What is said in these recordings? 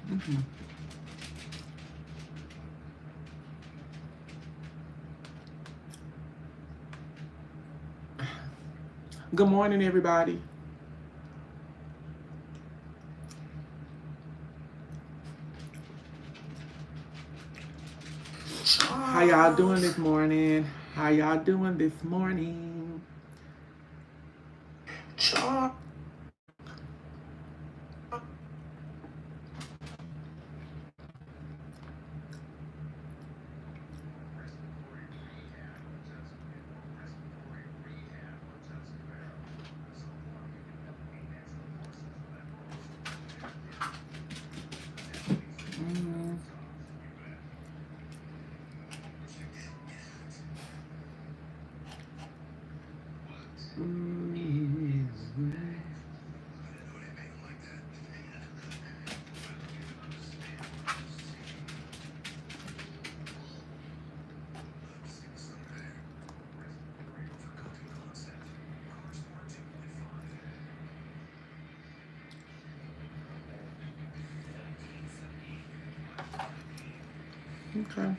Mm-hmm. Good morning, everybody. How y'all doing this morning? How y'all doing this morning? Mm, mm, okay.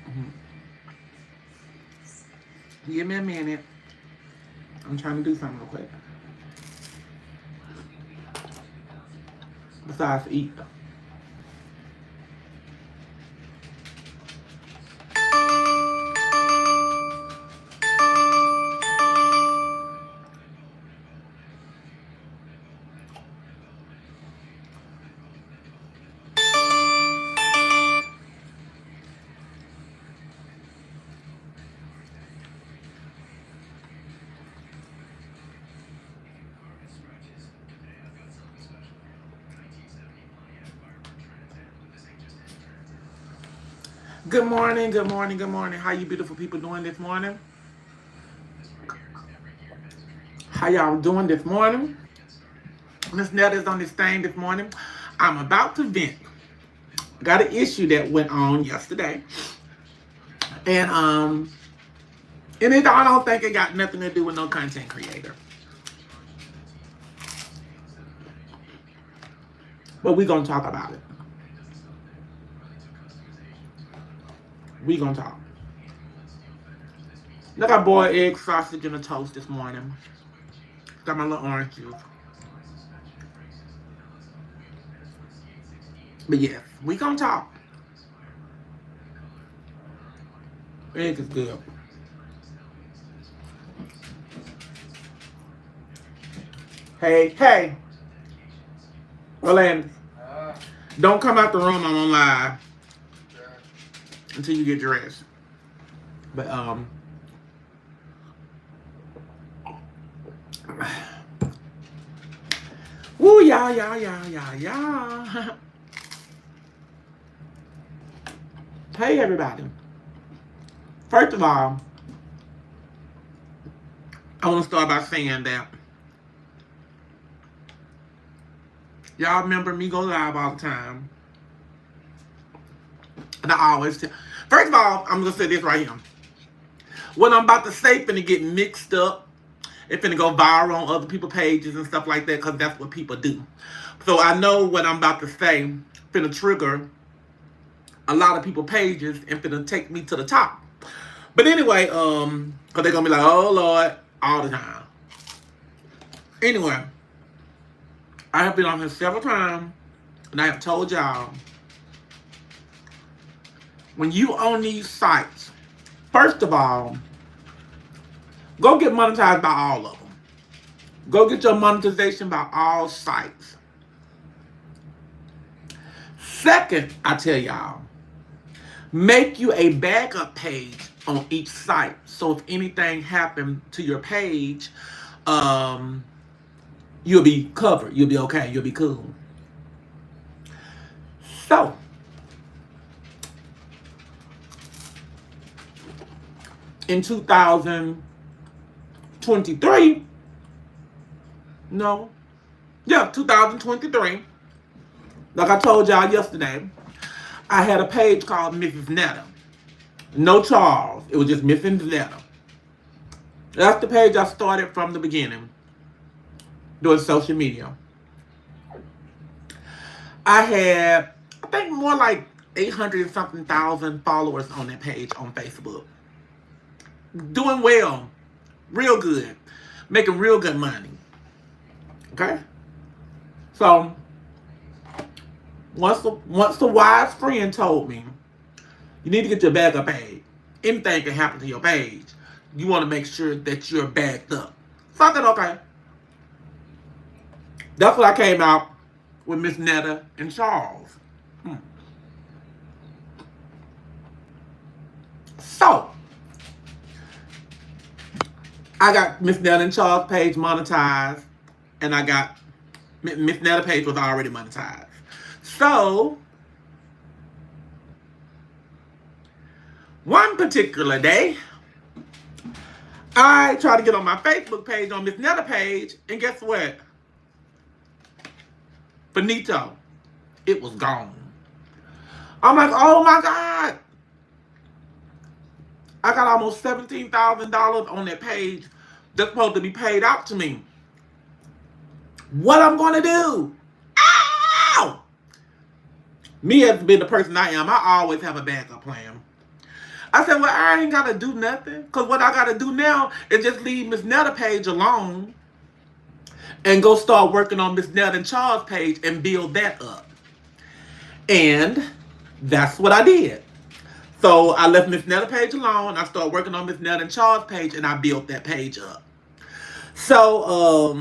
Mhm. Give me a minute. I'm trying to do something real quick. Besides eat. Good morning, good morning, good morning. How you beautiful people doing this morning? How y'all doing this morning? Miss Netta's on this thing this morning. I'm about to vent. Got an issue that went on yesterday. And I don't think it got nothing to do with no content creator. But we gonna talk about it. We gonna talk. I got boiled egg, sausage, and a toast this morning. Got my little orange juice. But yes, we gonna talk. Egg is good. Hey, Orlando, don't come out the room. I'm on live until you get dressed. But woo, y'all. Hey, everybody. First of all, I want to start by saying that y'all remember me go live all the time. And I always tell. First of all, I'm going to say this right here. What I'm about to say finna get mixed up. It finna go viral on other people's pages and stuff like that because that's what people do. So I know what I'm about to say finna trigger a lot of people's pages and finna take me to the top. But anyway, because they're going to be like, oh, Lord, all the time. Anyway, I have been on here several times, and I have told y'all, when you on these sites, first of all, go get monetized by all of them. Go get your monetization by all sites. Second, I tell y'all, make you a backup page on each site. So if anything happened to your page, you'll be covered. You'll be okay. You'll be cool. So, in 2023, 2023, like I told y'all yesterday, I had a page called Mrs. Netta. No Charles. It was just Mrs. Netta. That's the page I started from the beginning doing social media. I had, I think, more like 800 and something thousand followers on that page on Facebook. Doing well. Real good. Making real good money. Okay? So, once the wise friend told me, you need to get your backup page. Anything can happen to your page. You want to make sure that you're backed up. So I said, okay. That's what I came out with Miss Netta and Charles. So, I got Miss Netta and Charles page monetized, and I got Miss Netta page was already monetized. So, one particular day, I tried to get on my Facebook page on Miss Netta page, and guess what? Finito. It was gone. I'm like, oh my God. I got almost $17,000 on that page that's supposed to be paid out to me. What I'm going to do? Ow! Me as being the person I am, I always have a backup plan. I said, well, I ain't got to do nothing. Because what I got to do now is just leave Miss Netta page alone and go start working on Miss Netta and Charles page and build that up. And that's what I did. So I left Miss Netta page alone. I started working on Miss Netta and Charles page, and I built that page up. So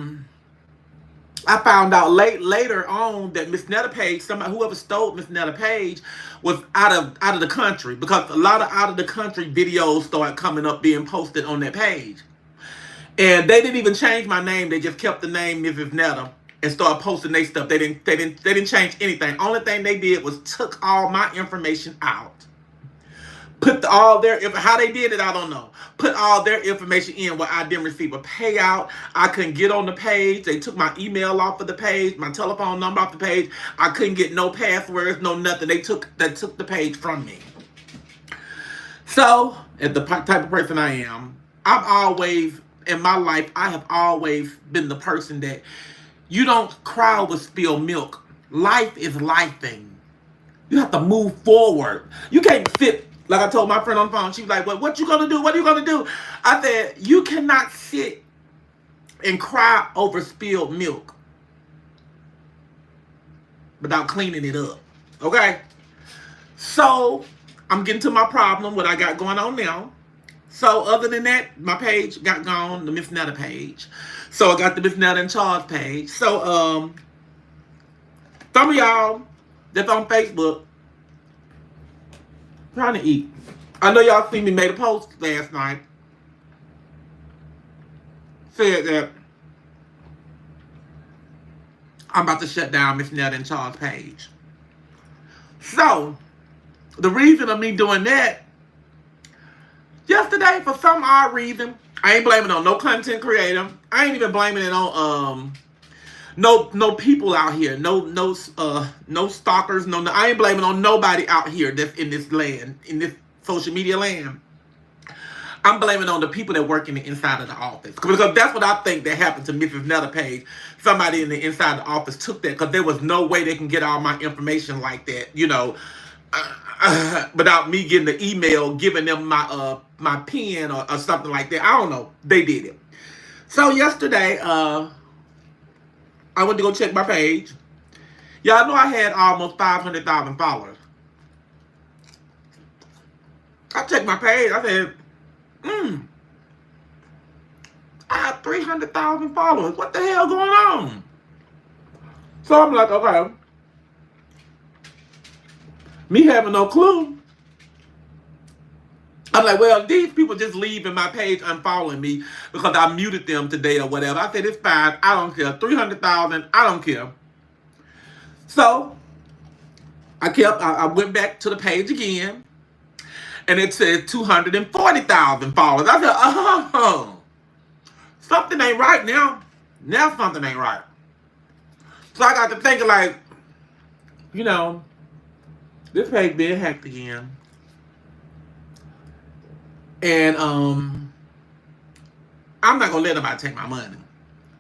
I found out later on that Miss Netta page, whoever stole Miss Netta page, was out of the country, because a lot of out of the country videos started coming up being posted on that page. And they didn't even change my name. They just kept the name Mrs. Netta and started posting their stuff. They didn't change anything. Only thing they did was took all my information out. Put all their, how they did it, I don't know. Put all their information in where I didn't receive a payout. I couldn't get on the page. They took my email off of the page, my telephone number off the page. I couldn't get no passwords, no nothing. They took the page from me. So, as the type of person I am, I've always, in my life, I have always been the person that you don't cry over spilled milk. Life is lifing. You have to move forward. You can't sit. Like I told my friend on the phone, she was like, well, what you gonna do? What are you gonna do? I said, you cannot sit and cry over spilled milk without cleaning it up. Okay? So, I'm getting to my problem, what I got going on now. So, other than that, my page got gone, the Miss Netta page. So, I got the Miss Netta and Charles page. So, some of y'all that's on Facebook, trying to eat. I know y'all seen me made a post last night. Said that I'm about to shut down Miss Netta and Charles page. So, the reason of me doing that, yesterday, for some odd reason, I ain't blaming it on no content creator. I ain't even blaming it on no people out here, no stalkers, I ain't blaming on nobody out here that's in this land, in this social media land. I'm blaming on the people that work in the inside of the office, because that's what I think that happened to Mrs. Netta page. Somebody in the inside of the office took that, because there was no way they can get all my information like that, without me getting the email, giving them my pen or something like that. I don't know. They did it. So yesterday, I went to go check my page. Y'all know I had almost 500,000 followers. I checked my page. I said, I have 300,000 followers. What the hell going on? So I'm like, okay. Me having no clue. I'm like, well, these people just leaving my page unfollowing me because I muted them today or whatever. I said, it's fine. I don't care. 300,000. I don't care. So, I went back to the page again, and it said 240,000 followers. I said, oh, something ain't right now. Now something ain't right. So I got to thinking like, This page being hacked again. And I'm not gonna let nobody take my money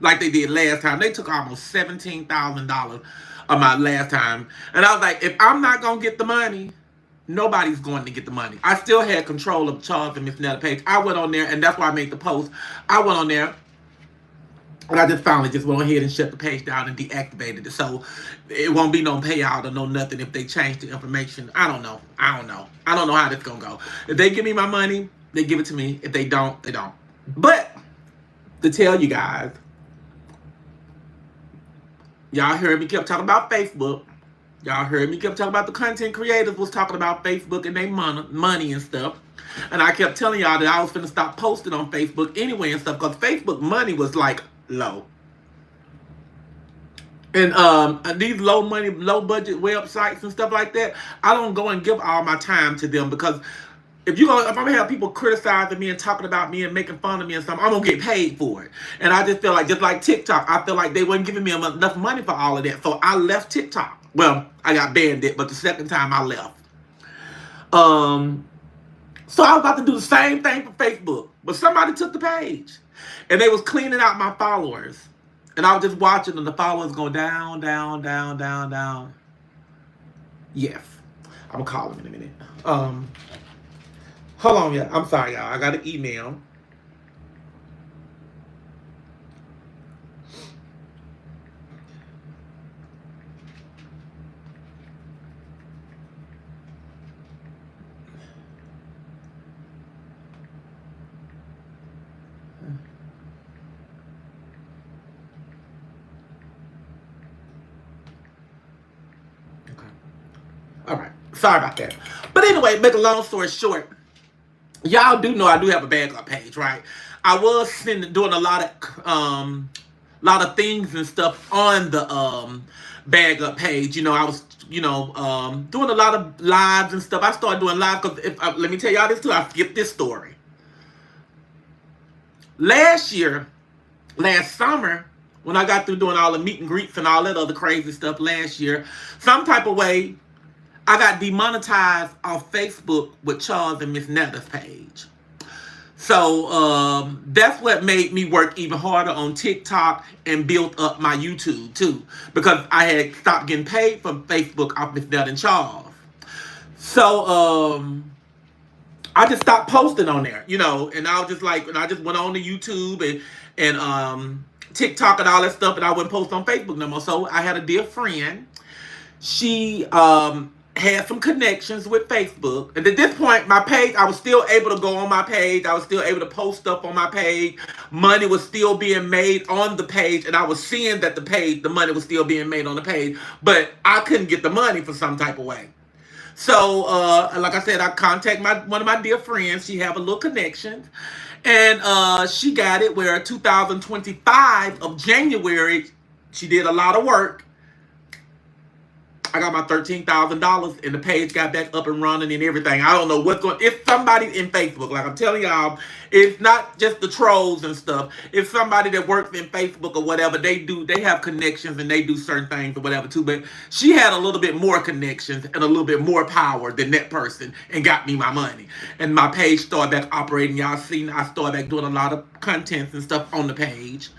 like they did last time. They took almost $17,000 of my last time, and I was like, if I'm not gonna get the money, nobody's going to get the money. I still had control of Charles and Miss Netta page. I went on there, and that's why I made the post. I went on there, and I just finally just went ahead and shut the page down and deactivated it. So it won't be no payout or no nothing if they change the information. I don't know. I don't know how this gonna go. If they give me my money, they give it to me. If they don't, they don't. But to tell you guys, y'all heard me kept talking about Facebook. Y'all heard me kept talking about the content creators was talking about Facebook and their money and stuff. And I kept telling y'all that I was finna stop posting on Facebook anyway and stuff, because Facebook money was like low. And these low money, low budget websites and stuff like that, I don't go and give all my time to them, because if I'm gonna have people criticizing me and talking about me and making fun of me and something, I'm gonna get paid for it. And I just feel like, just like TikTok, I feel like they weren't giving me enough money for all of that. So I left TikTok. Well, I got banned it, but the second time I left. So I was about to do the same thing for Facebook, but somebody took the page, and they was cleaning out my followers, and I was just watching them. The followers go down, down, down, down, down. Yes, I'm gonna call them in a minute. Hold on, yeah. I'm sorry, y'all. I got an email. Okay. All right. Sorry about that. But anyway, make a long story short, y'all do know I do have a backup page, right? I was doing a lot of things and stuff on the backup page. You know, I was doing a lot of lives and stuff. I started doing live because let me tell y'all this too. I skipped this story. Last summer, when I got through doing all the meet and greets and all that other crazy stuff last year, some type of way, I got demonetized off Facebook with Charles and Miss Netta's page. So that's what made me work even harder on TikTok and built up my YouTube too, because I had stopped getting paid from Facebook off Miss Netta and Charles. So I just stopped posting on there, and I was just like, and I just went on to YouTube and TikTok and all that stuff, and I wouldn't post on Facebook no more. So I had a dear friend. She had some connections with Facebook. And at this point, my page, I was still able to go on my page. I was still able to post stuff on my page. Money was still being made on the page. And I was seeing that the money was still being made on the page. But I couldn't get the money for some type of way. So, like I said, I contacted one of my dear friends. She have a little connection. And she got it where 2025 of January, she did a lot of work. I got my $13,000 and the page got back up and running and everything. I don't know what's going on. It's somebody in Facebook. Like I'm telling y'all, it's not just the trolls and stuff. It's somebody that works in Facebook or whatever. They have connections and they do certain things or whatever too. But she had a little bit more connections and a little bit more power than that person and got me my money. And my page started back operating. Y'all seen I started back doing a lot of contents and stuff on the page.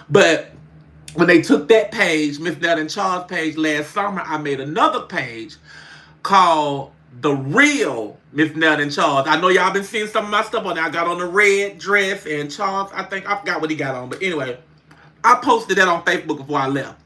But when they took that page, Miss Netta and Charles page last summer, I made another page called The Real Miss Netta and Charles. I know y'all been seeing some of my stuff on there. I got on the red dress, and Charles, I forgot what he got on. But anyway, I posted that on Facebook before I left.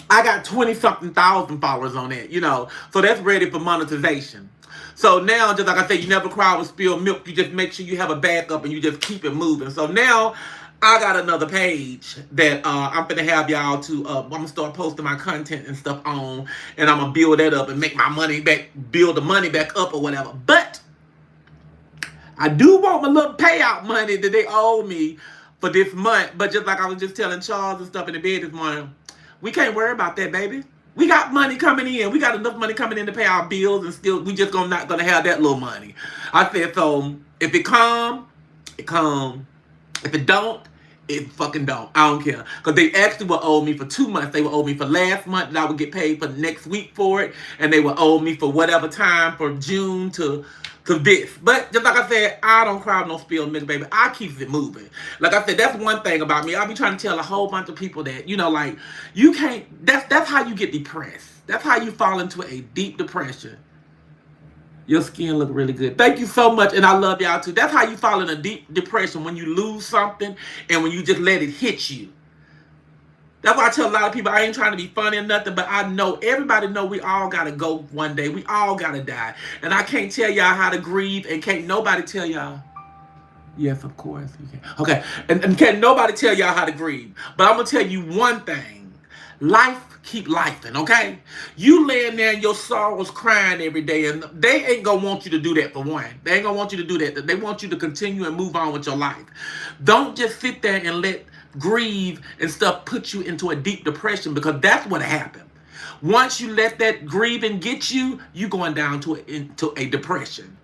I got 20-something thousand followers on that, So that's ready for monetization. So now, just like I said, you never cry with spilled milk. You just make sure you have a backup and you just keep it moving. So now I got another page that I'm gonna have y'all to. I'm gonna start posting my content and stuff on, and I'm gonna build that up and make my money back, build the money back up or whatever. But I do want my little payout money that they owe me for this month. But just like I was just telling Charles and stuff in the bed this morning, we can't worry about that, baby. We got money coming in. We got enough money coming in to pay our bills, and still we just not gonna have that little money. I said, so if it come, it come. If it don't, It fucking don't. I don't care. Because they actually will owe me for 2 months. They will owe me for last month, and I would get paid for next week for it. And they will owe me for whatever time from June to this. But just like I said, I don't cry no spilled milk, baby. I keep it moving. Like I said, that's one thing about me. I'll be trying to tell a whole bunch of people that, like, you can't, that's how you get depressed. That's how you fall into a deep depression. Your skin look really good. Thank you so much, and I love y'all too. That's how you fall in a deep depression, when you lose something and when you just let it hit you. That's why I tell a lot of people, I ain't trying to be funny or nothing, but I know, everybody know we all gotta go one day. We all gotta die. And I can't tell y'all how to grieve, and can't nobody tell y'all. Yes, of course you can. Okay, and can't nobody tell y'all how to grieve. But I'm gonna tell you one thing. Life keep lifing, okay? You laying there in your sorrows crying every day, and they ain't gonna want you to do that for one. They ain't gonna want you to do that. They want you to continue and move on with your life. Don't just sit there and let grieve and stuff put you into a deep depression, because that's what happened. Once you let that grieving get you, you going down into a depression.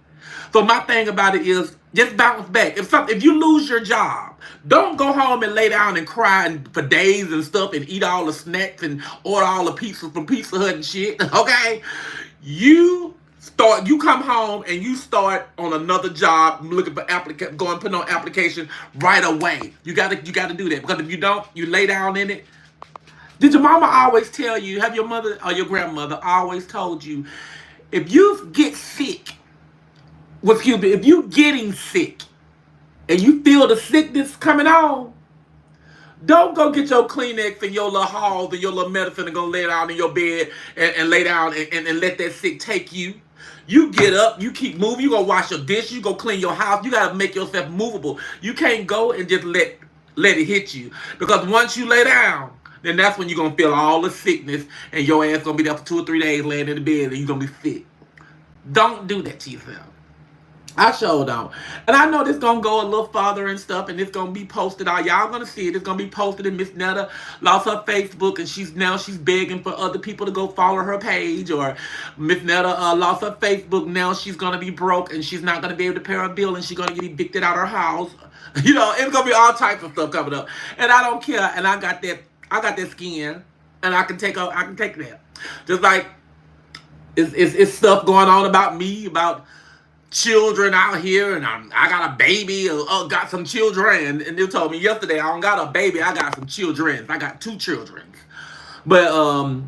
So my thing about it is, just bounce back. If you lose your job, don't go home and lay down and cry for days and stuff and eat all the snacks and order all the pizzas from Pizza Hut and shit. Okay, you come home and you start on another job, looking for putting on application right away. You gotta do that, because if you don't, you lay down in it. Did your mama always tell you? Have your mother or your grandmother always told you, if you get sick? If you getting sick and you feel the sickness coming on, don't go get your Kleenex and your little Halls and your little medicine and go lay down in your bed and lay down and let that sick take you. You get up, you keep moving, you go wash your dish, you go clean your house. You got to make yourself movable. You can't go and just let it hit you. Because once you lay down, then that's when you're going to feel all the sickness, and your ass going to be there for 2 or 3 days laying in the bed, and you're going to be sick. Don't do that to yourself. I sure don't. And I know this gonna go a little farther and stuff, and it's gonna be posted out. Y'all gonna see it. It's gonna be posted, and Miss Netta lost her Facebook, and she's begging for other people to go follow her page. Or Miss Netta lost her Facebook. Now she's gonna be broke, and she's not gonna be able to pay her bill, and she's gonna get evicted out of her house. It's gonna be all types of stuff coming up. And I don't care. And I got that skin, and I can take that. Just like it's stuff going on about me, about children out here, and I got a baby, or got some children, and they told me yesterday I don't got a baby, I got some children. I got 2 children. But and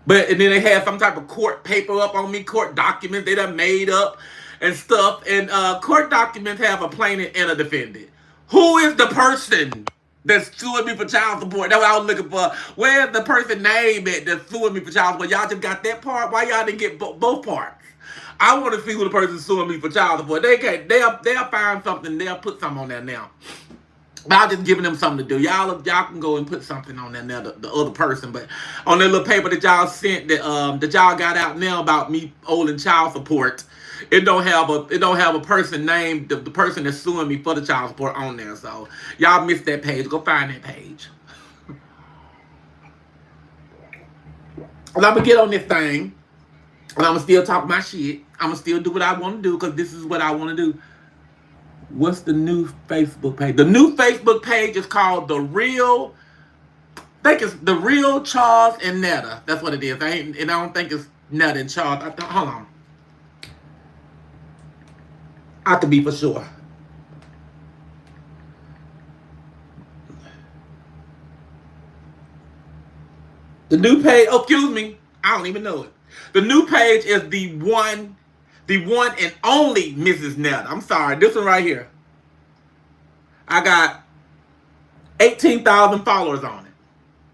then they had some type of court paper up on me, court documents they done made up and stuff. And court documents have a plaintiff and a defendant. Who is the person that's suing me for child support? That's what I was looking for. Where's the person name that's suing me for child support? Y'all just got that part? Why y'all didn't get both parts? I want to see who the person suing me for child support. They can't. They'll find something. They'll put something on there now. But I'm just giving them something to do. Y'all can go and put something on there now. The other person, but on that little paper that y'all sent that y'all got out now about me owing child support, it don't have a person named the person that's suing me for the child support on there. So y'all missed that page. Go find that page. And I'm gonna get on this thing. And I'm going to still talk my shit. I'm going to still do what I want to do, because this is what I want to do. What's the new Facebook page? The new Facebook page is called The Real... I think it's The Real Charles and Netta. That's what it is. I don't think it's Netta and Charles. Hold on. I could be for sure. The new page... Oh, excuse me. I don't even know it. The new page is the one and only Mrs. Netta. I'm sorry, this one right here. I got 18,000 followers on it.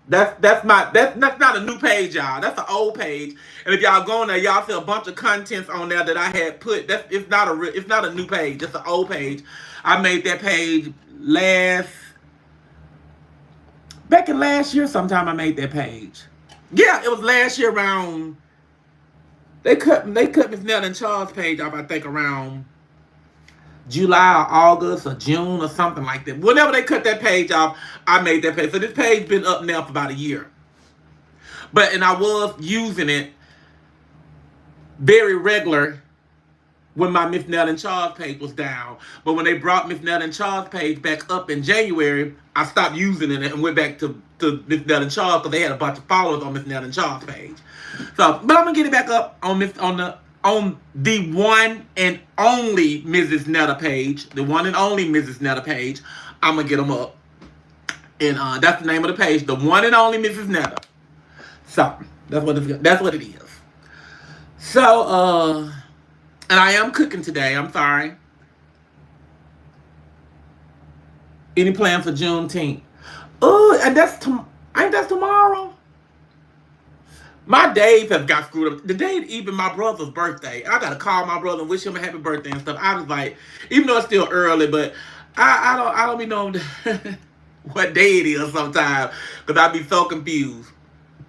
That's not a new page, y'all. That's an old page. And if y'all go on there, y'all see a bunch of contents on there that I had put. It's not a new page. It's an old page. I made that page back in last year sometime. I made that page. Yeah, it was last year around. They cut Miss Netta and Charles page off, I think, around July or August or June or something like that. Whenever they cut that page off, I made that page. So this page been up now for about a year. And I was using it very regular when my Miss Netta Charles page was down. But when they brought Miss Netta Charles page back up in January, I stopped using it and went back to Miss Netta Charles because they had a bunch of followers on Miss Netta Charles page. So, but I'm gonna get it back up on the one and only Mrs. Netta page, the one and only Mrs. Netta page. I'm gonna get them up, and that's the name of the page, the one and only Mrs. Netta. So that's what it is. So, and I am cooking today. I'm sorry. Any plans for Juneteenth? Oh, and ain't that tomorrow? My days have got screwed up. The day even my brother's birthday, I gotta call my brother and wish him a happy birthday and stuff. I was like, even though it's still early, but I don't be knowing what day it is sometimes because I be so confused.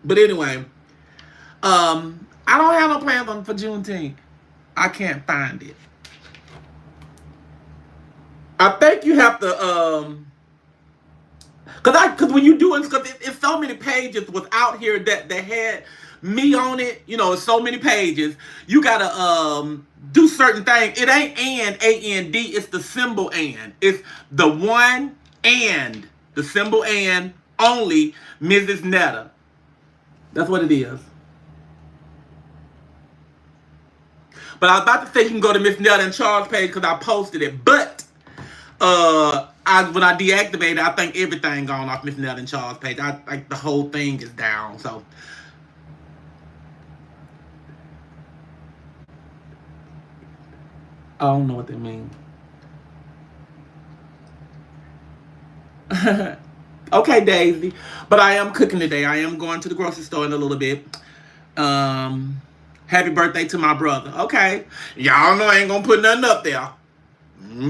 But anyway, I don't have no plans for Juneteenth. I can't find it. I think you have to cause when you do it, cause it's so many pages was out here that had me on it. You know, it's so many pages. You gotta do certain things. It ain't AND. It's the symbol and. It's the one and the symbol and only Mrs. Netta. That's what it is. But I was about to say you can go to Miss Netta and Charles page because I posted it. But when I deactivated, I think everything gone off Miss Netta and Charles page. I think the whole thing is down. So I don't know what that means. Okay, Daisy. But I am cooking today. I am going to the grocery store in a little bit. Happy birthday to my brother. Okay. Y'all know I ain't gonna put nothing up there.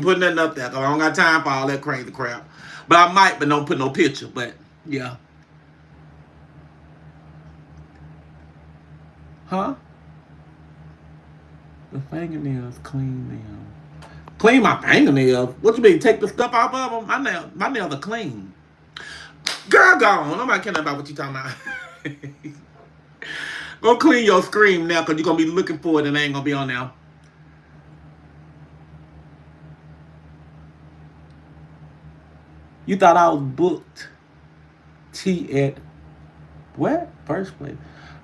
Put nothing up there because I don't got time for all that crazy crap. But I might, but don't put no picture. But yeah. Huh? The fingernails clean them. Clean my fingernails? What you mean? Take the stuff off of them? My nails are clean. Girl, gone. Nobody care about what you talking about. Go clean your screen now because you're going to be looking for it and it ain't going to be on now. You thought I was booked at what? First place?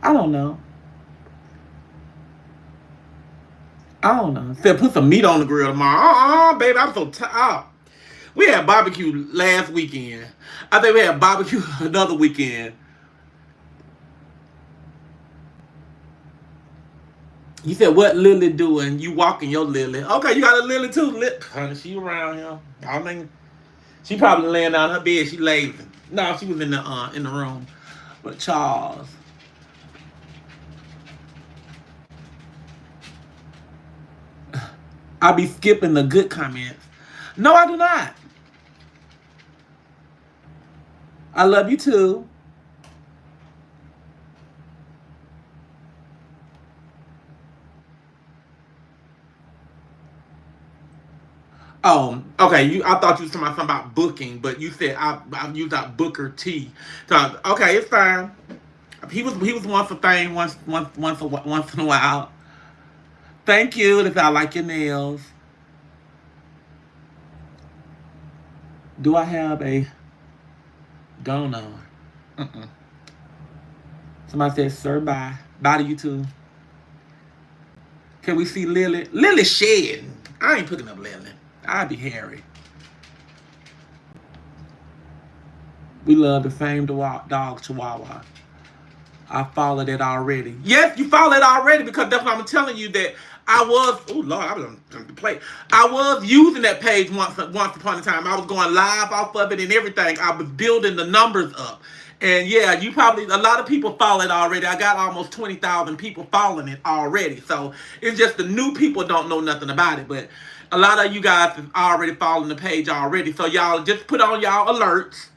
I don't know. Said put some meat on the grill tomorrow. Baby, I'm so tired. We had barbecue last weekend. I think we had barbecue another weekend. You said, what Lily doing? You walking your Lily. Okay, you got a Lily too. Honey, she around here. I think she probably laying down her bed. She lazy. No, she was in the room. But Charles. I be skipping the good comments. No, I do not. I love you too. Oh, okay. I thought you were talking about something about booking, but you said I used out Booker T. So okay, it's fine. He was once a thing once in a while. Thank you. If I like your nails. Do I have a donor? Somebody said, sir, bye. Bye to you too. Can we see Lily? Lily shedding. I ain't picking up Lily. I'd be hairy. We love the famed dog Chihuahua. I followed it already. Yes, you followed it already because that's what I'm telling you that I was. Oh Lord, I was on the plate. I was using that page once upon a time. I was going live off of it and everything. I was building the numbers up. And yeah, a lot of people follow it already. I got almost 20,000 people following it already. So it's just the new people don't know nothing about it. But a lot of you guys have already following the page already. So y'all just put on y'all alerts.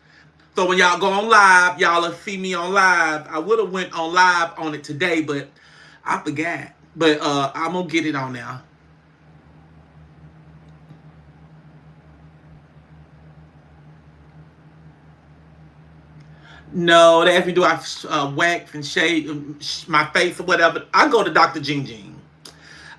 So when y'all go on live, y'all will see me on live. I would have went on live on it today, but I forgot. But I'm going to get it on now. No, they asked me do I wax and shave my face or whatever. I go to Dr. Jing Jing.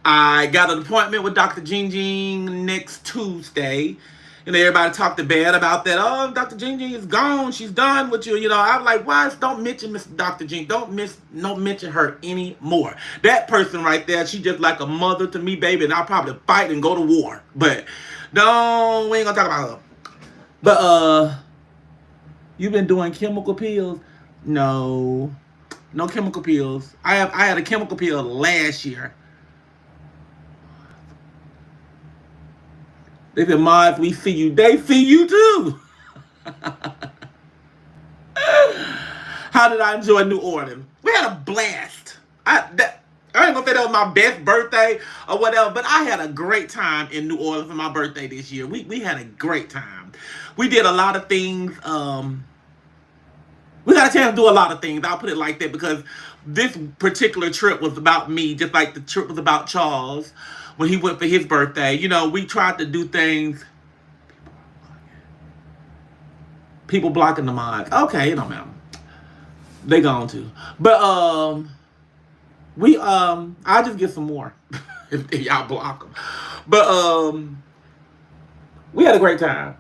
I got an appointment with Dr. Jing Jing next Tuesday. You know, everybody talked bad about that. Oh, Dr. Jing Jing is gone. She's done with you. You know, I'm like, why? Don't mention Miss Dr. Jing. Don't mention her anymore. That person right there, she just like a mother to me, baby. And I'll probably fight and go to war. But no, we ain't gonna talk about her. But you've been doing chemical pills? No, no chemical pills. I had a chemical pill last year. They said, Ma, if we see you, they see you too. How did I enjoy New Orleans? We had a blast. I ain't gonna say that was my best birthday or whatever, but I had a great time in New Orleans for my birthday this year. We had a great time. We did a lot of things. We got a chance to do a lot of things. I'll put it like that because this particular trip was about me, just like the trip was about Charles when he went for his birthday. You know, we tried to do things. People blocking the mods. Okay, it don't matter. They gone too. But I'll just get some more if y'all block them. But we had a great time.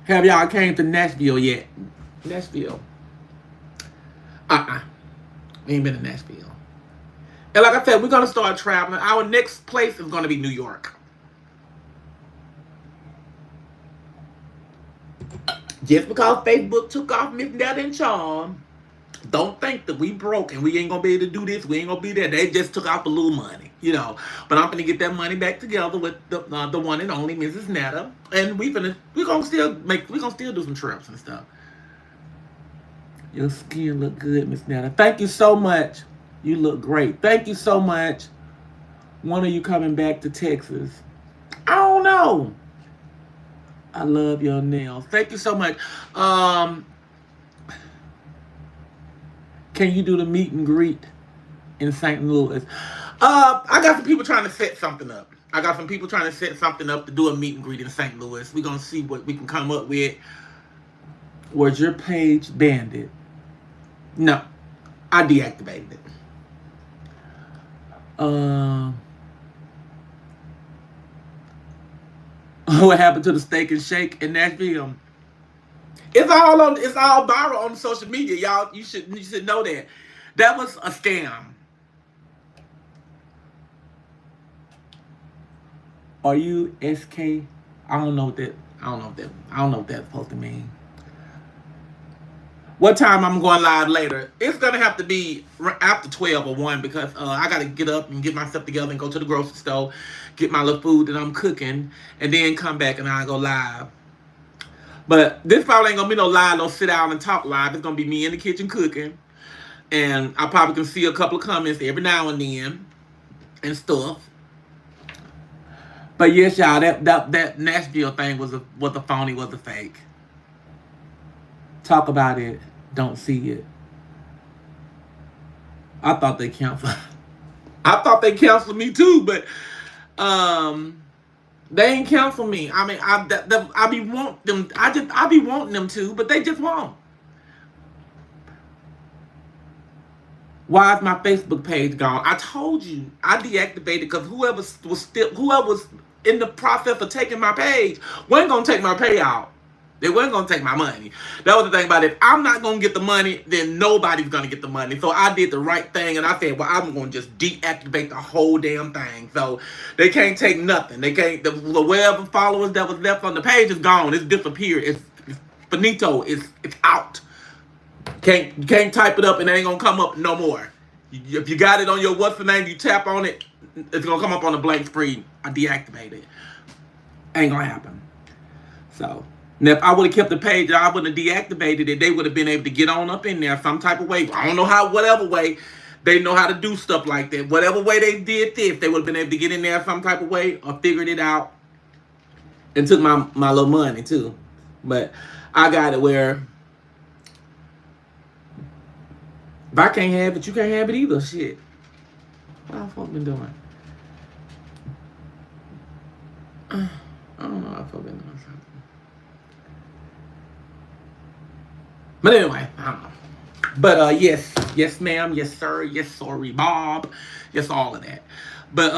Have y'all came to Nashville yet? Nashville. We ain't been to Nashville. And like I said, we're gonna start traveling. Our next place is gonna be New York. Just because Facebook took off Miss Netta Charles, don't think that we broke and we ain't gonna be able to do this, we ain't gonna be there. They just took off a little money, you know. But I'm gonna get that money back together with the one and only Mrs. Netta, and we gonna still do some trips and stuff. Your skin look good, Miss Netta. Thank you so much. You look great. Thank you so much. When are you coming back to Texas? I don't know. I love your nails. Thank you so much. Can you do the meet and greet in St. Louis? I got some people trying to set something up. To do a meet and greet in St. Louis. We're going to see what we can come up with. Was your page banned? No. I deactivated it. What happened to the steak and shake in Nashville? It's all viral on social media, y'all. You should know that. That was a scam. Are you SK? I don't know what that's supposed to mean. What time I'm going live later? It's gonna have to be after 12 or 1 because I gotta get up and get myself together and go to the grocery store, get my little food that I'm cooking, and then come back and I'll go live. But this probably ain't gonna be no live, no sit down and talk live. It's gonna be me in the kitchen cooking, and I probably can see a couple of comments every now and then and stuff. But yes, y'all, that Nashville thing was a phony, was a fake. Talk about it, don't see it. I thought they canceled. I thought they canceled me too, but they ain't cancel me. I mean, I be wanting them to, but they just won't. Why is my Facebook page gone? I told you I deactivated because whoever was in the process of taking my page wasn't gonna take my payout. They weren't going to take my money. That was the thing about it. If I'm not going to get the money, then nobody's going to get the money. So I did the right thing, and I said, well, I'm going to just deactivate the whole damn thing. So they can't take nothing. They can't, the whatever followers that was left on the page is gone. It's disappeared. It's finito. It's out. You can't type it up, and it ain't going to come up no more. If you got it on your what's the name, you tap on it, it's going to come up on a blank screen. I deactivated it. Ain't going to happen. So... Now, if I would have kept the page, I wouldn't have deactivated it. They would have been able to get on up in there some type of way. I don't know how, whatever way. They know how to do stuff like that. Whatever way they did this, they would have been able to get in there some type of way or figured it out and took my little money too. But I got it where if I can't have it, you can't have it either. Shit. What the fuck been doing? I don't know what I've been doing. But anyway, I don't know. But yes, ma'am, yes, sir, yes, sorry, Bob, yes, all of that. But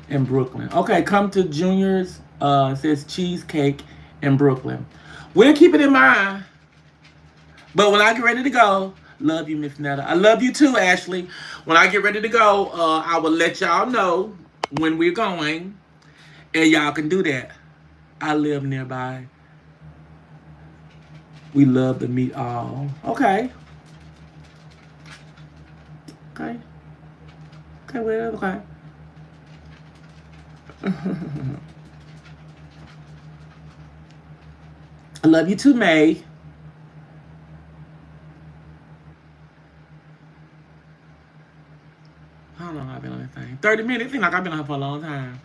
in Brooklyn. Okay, come to Junior's. It says cheesecake in Brooklyn. We'll keep it in mind. But when I get ready to go, love you, Miss Netta. I love you too, Ashley. When I get ready to go, I will let y'all know when we're going, and y'all can do that. I live nearby. We love to meet all. Okay. Okay. Okay, well, okay. I love you too, May. How long have I been on this thing? 30 minutes. It seems like I've been on here for a long time.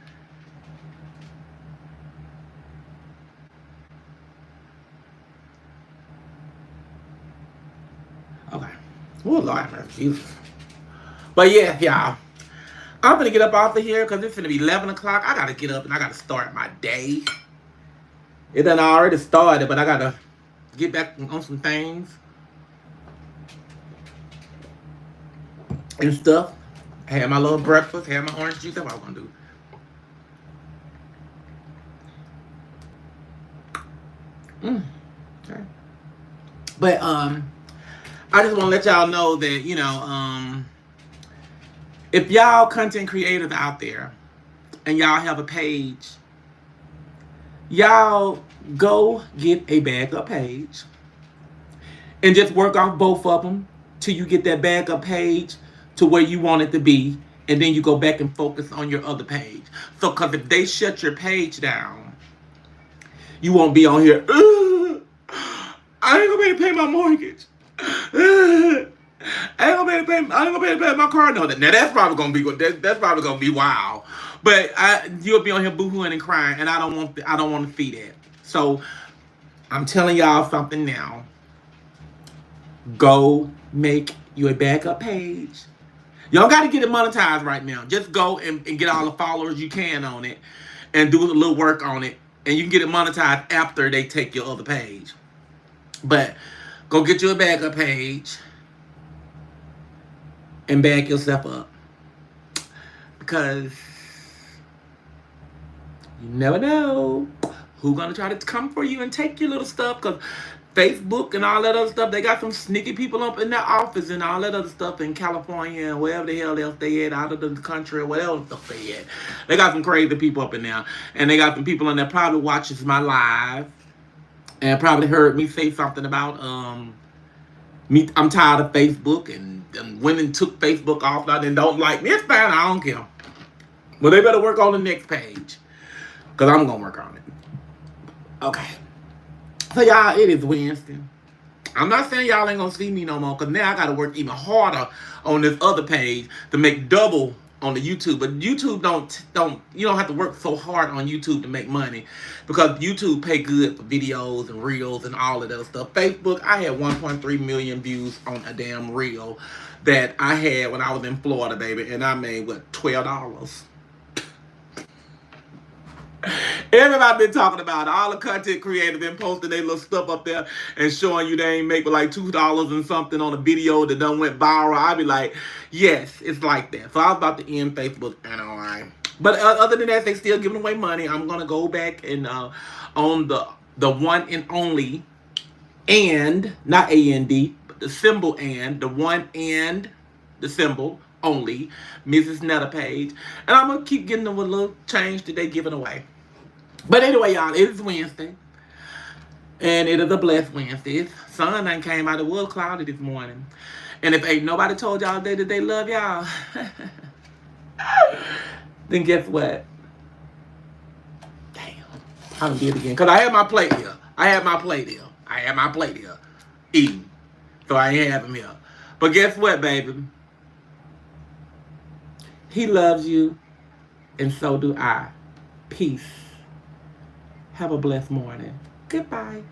Okay. Oh, Lord, man, Jesus. But yeah, y'all. I'm gonna get up off of here because it's gonna be 11 o'clock. I gotta get up and I gotta start my day. It done already started, but I gotta get back on some things and stuff. Had my little breakfast, had my orange juice. That's what I was gonna do. Okay. But I just want to let y'all know that if y'all content creators out there and y'all have a page, y'all go get a backup page and just work off both of them till you get that backup page to where you want it to be, and then you go back and focus on your other page. So, because if they shut your page down, you won't be on here. I ain't gonna be able to pay my mortgage. I ain't gonna be able to pay my car note. Now that's probably gonna be good. That's probably gonna be wild. But you'll be on here boohooing and crying, and I don't want to see that. So I'm telling y'all something now. Go make you a backup page. Y'all got to get it monetized right now. Just go and get all the followers you can on it, and do a little work on it, and you can get it monetized after they take your other page. But go get you a backup page and back yourself up, because you never know who's gonna try to come for you and take your little stuff. Because Facebook and all that other stuff, they got some sneaky people up in their office and all that other stuff in California and wherever the hell else they at, out of the country or whatever stuff they at. They got some crazy people up in there, and they got some people in there probably watches my live and probably heard me say something about me. I'm tired of Facebook, and women took Facebook off now and don't like me. It's fine, I don't care. Well, they better work on the next page, because I'm gonna work on it. Okay. So y'all, it is Wednesday. I'm not saying y'all ain't gonna see me no more, because now I gotta work even harder on this other page to make double on the YouTube. But YouTube you don't have to work so hard on YouTube to make money, because YouTube pay good for videos and reels and all of that stuff. Facebook, I had 1.3 million views on a damn reel that I had when I was in Florida, baby, and I made what, $12. Everybody been talking about it. All the content creators been posting their little stuff up there and showing you they ain't make but like $2 and something on a video that done went viral. I be like, yes, it's like that. So I was about to end Facebook and all right. But other than that, they still giving away money. I'm gonna go back and on the one and only, and not AND, but the symbol and, the one and the symbol only, Mrs. Netta page. And I'm gonna keep getting them a little change that they giving away. But anyway, y'all, it is Wednesday. And it is a blessed Wednesday. Sun done came out. It was cloudy this morning. And if ain't nobody told y'all that they love y'all, then guess what? Damn. I'm gonna do it again. Because I had my plate here. Eating. So I ain't have him here. But guess what, baby? He loves you. And so do I. Peace. Have a blessed morning. Goodbye.